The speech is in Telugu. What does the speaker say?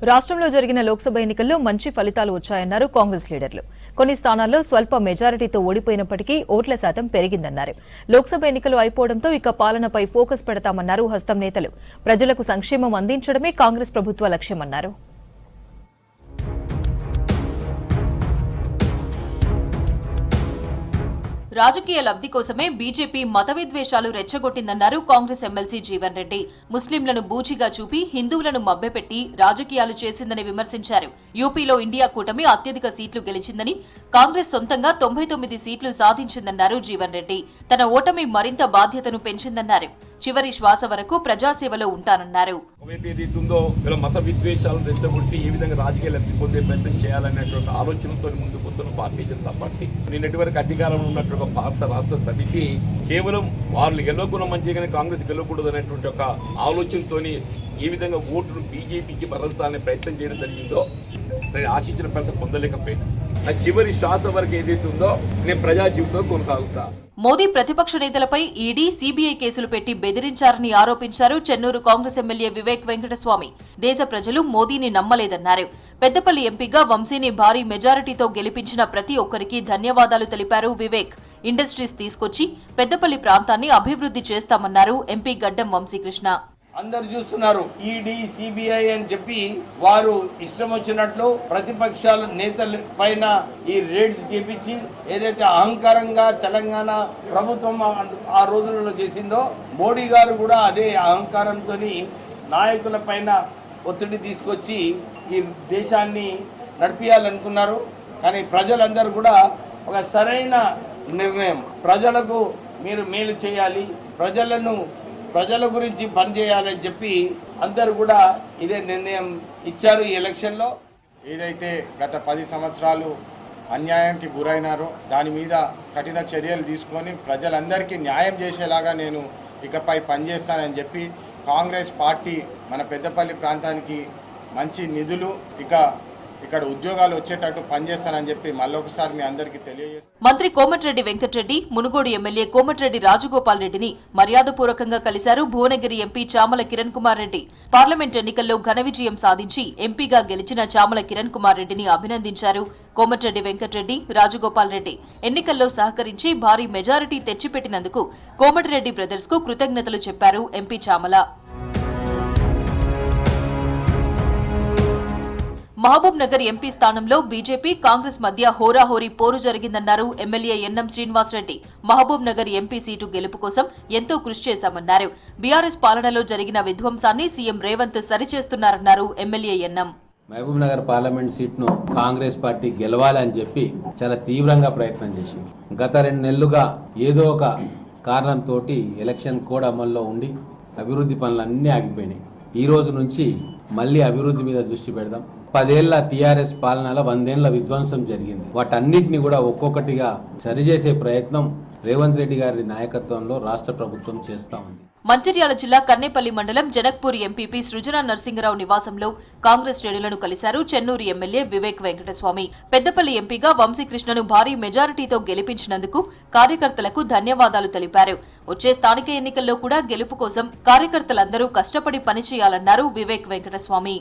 రాష్ట్రంలో జరిగిన లోక్సభ ఎన్నికల్లో మంచి ఫలితాలు వచ్చాయన్నారు కాంగ్రెస్ లీడర్లు. కొన్ని స్థానాల్లో స్వల్ప మెజారిటీతో ఓడిపోయినప్పటికీ ఓట్ల శాతం పెరిగిందన్నారు. లోక్సభ ఎన్నికలు అయిపోవడంతో ఇక పాలనపై ఫోకస్ పెడతామన్నారు హస్తం నేతలు. ప్రజలకు సంక్షేమం అందించడమే కాంగ్రెస్ ప్రభుత్వ లక్ష్యమన్నారు. రాజకీయ లబ్ధి కోసమే బీజేపీ మత విద్వేషాలు రెచ్చగొట్టిందన్నారు కాంగ్రెస్ ఎమ్మెల్సీ జీవన్ రెడ్డి. ముస్లింలను బూచిగా చూపి హిందువులను మభ్యపెట్టి రాజకీయాలు చేసిందని విమర్శించారు. యూపీలో ఇండియా కూటమి అత్యధిక సీట్లు గెలిచిందని, కాంగ్రెస్ సొంతంగా 99 సీట్లు సాధించిందన్నారు జీవన్ రెడ్డి. తన ఓటమి మరింత బాధ్యతను పెంచిందన్నారు. చివరి శ్వాస వరకు ప్రజాసేవలో ఉంటానన్నారు. మత విద్వేషాలను రెచ్చగొట్టి ఏ విధంగా రాజకీయ లబ్ధి పొందే ప్రయత్నం చేయాలనేటువంటి ఆలోచనతో ముందుకు వస్తున్న భారతీయ జనతా పార్టీ నిన్నటి వరకు అధికారంలో ఉన్నటువంటి ఒక భారత రాష్ట్ర సమితి కేవలం వాళ్ళు గెలవకుండా మంచిగానే కాంగ్రెస్ గెలవకూడదు అనేటువంటి ఒక ఆలోచనతోని ఏ విధంగా ఓటును బీజేపీకి మరల్చాలనే ప్రయత్నం చేయడం జరిగిందో నేను ఆశించిన ఫలితం పొందలేకపోయినా నా చివరి శ్వాస వరకు ఏదైతే ఉందో నేను ప్రజా జీవితంలో కొనసాగుతా. మోదీ ప్రతిపక్ష నేతలపై ఈడీ, సీబీఐ కేసులు పెట్టి బెదిరించారని ఆరోపించారు చెన్నూరు కాంగ్రెస్ ఎమ్మెల్యే వివేక్ వెంకటస్వామి. దేశ ప్రజలు మోదీని నమ్మలేదన్నారు. పెద్దపల్లి ఎంపీగా వంశీని భారీ మెజారిటీతో గెలిపించిన ప్రతి ఒక్కరికి ధన్యవాదాలు తెలిపారు వివేక్. ఇండస్ట్రీస్ తీసుకొచ్చి పెద్దపల్లి ప్రాంతాన్ని అభివృద్ధి చేస్తామన్నారు ఎంపీ గడ్డం వంశీకృష్ణ. అందరు చూస్తున్నారు, ఈడీ, సిబిఐ అని చెప్పి వారు ఇష్టం వచ్చినట్లు ప్రతిపక్షాల నేతల పైన ఈ రేడ్స్ చేపించి ఏదైతే అహంకారంగా తెలంగాణ ప్రభుత్వం ఆ రోజులలో చేసిందో మోడీ గారు కూడా అదే అహంకారంతో నాయకుల పైన ఒత్తిడి తీసుకొచ్చి ఈ దేశాన్ని నడిపించాలనుకున్నారు. కానీ ప్రజలందరూ కూడా ఒక సరైన నిర్ణయం, ప్రజలకు మీరు మేలు చేయాలి, ప్రజల గురించి పనిచేయాలని చెప్పి అందరూ కూడా ఇదే నిర్ణయం ఇచ్చారు. ఈ ఎలక్షన్లో ఏదైతే గత 10 సంవత్సరాలు అన్యాయానికి గురైనారో దాని మీద కఠిన చర్యలు తీసుకొని ప్రజలందరికీ న్యాయం చేసేలాగా నేను ఇకపై పనిచేస్తానని చెప్పి కాంగ్రెస్ పార్టీ మన పెద్దపల్లి ప్రాంతానికి మంచి నిధులు ఇక్కడ ఉద్యోగాలు వచ్చేటట్టు పనిచేస్తానని చెప్పి మళ్ళొకసారి మీ అందరికీ తెలియజేస్తాను. మంత్రి కోమటిరెడ్డి వెంకటరెడ్డి, మునుగోడు ఎమ్మెల్యే కోమటిరెడ్డి రాజగోపాల్ రెడ్డిని మర్యాదపూర్వకంగా కలిశారు భువనగిరి ఎంపీ చామల కిరణ్ కుమార్ రెడ్డి. పార్లమెంట్ ఎన్నికల్లో ఘన విజయం సాధించి ఎంపీగా గెలిచిన చామల కిరణ్ కుమార్ రెడ్డిని అభినందించారు కోమటిరెడ్డి వెంకటరెడ్డి, రాజగోపాల్ రెడ్డి. ఎన్నికల్లో సహకరించి భారీ మెజారిటీ తెచ్చిపెట్టినందుకు కోమటిరెడ్డి బ్రదర్స్ కు కృతజ్ఞతలు చెప్పారు ఎంపీ చామల. మహబూబ్ నగర్ ఎంపీ స్థానంలో బీజేపీ, కాంగ్రెస్ మధ్య హోరాహోరీ పోరు జరిగిందన్నారు MLA Ennam Srinivasa Reddy. Mahabub Nagar MP seat గెలుపు కోసం ఎంతో కృషి చేశామన్నారు. బీఆర్ఎస్ పాలనలో జరిగిన విధ్వంసాన్ని CM Revanth సరిచేస్తున్నారన్నారు MLA Ennam. Mahabub Nagar parliament సీట్ను Congress party గెలవాలని చెప్పి చాలా తీవ్రంగా ప్రయత్నం చేసింది. గత 2 నెలలుగా ఏదో ఒక కారణంతో ఎలక్షన్ కోడ్ అమల్లో ఉండి అభివృద్ధి పనులన్నీ ఆగిపోయినాయి. ఈ రోజు నుంచి మళ్ళీ అభివృద్ధి మీద దృష్టి పెడదాం. 10 ఏళ్ల టీఆర్ఎస్ పాలనలో 100 ఏళ్ల విధ్వంసం జరిగింది. వాటన్నిటిని కూడా ఒక్కొక్కటిగా సరిచేసే ప్రయత్నం రేవంత్ రెడ్డి గారి నాయకత్వంలో రాష్ట్ర ప్రభుత్వం చేస్తా ఉంది. మంచిర్యాల జిల్లా కన్నేపల్లి మండలం జనక్పూర్ ఎంపీపీ సృజన నరసింగరావు నివాసంలో కాంగ్రెస్ శ్రేణులను కలిశారు చెన్నూరు ఎమ్మెల్యే వివేక్ వెంకటస్వామి. పెద్దపల్లి ఎంపీగా వంశీకృష్ణను భారీ మెజారిటీతో గెలిపించినందుకు కార్యకర్తలకు ధన్యవాదాలు తెలిపారు. వచ్చే స్థానిక ఎన్నికల్లో కూడా గెలుపు కోసం కార్యకర్తలందరూ కష్టపడి పనిచేయాలన్నారు వివేక్ వెంకటస్వామి.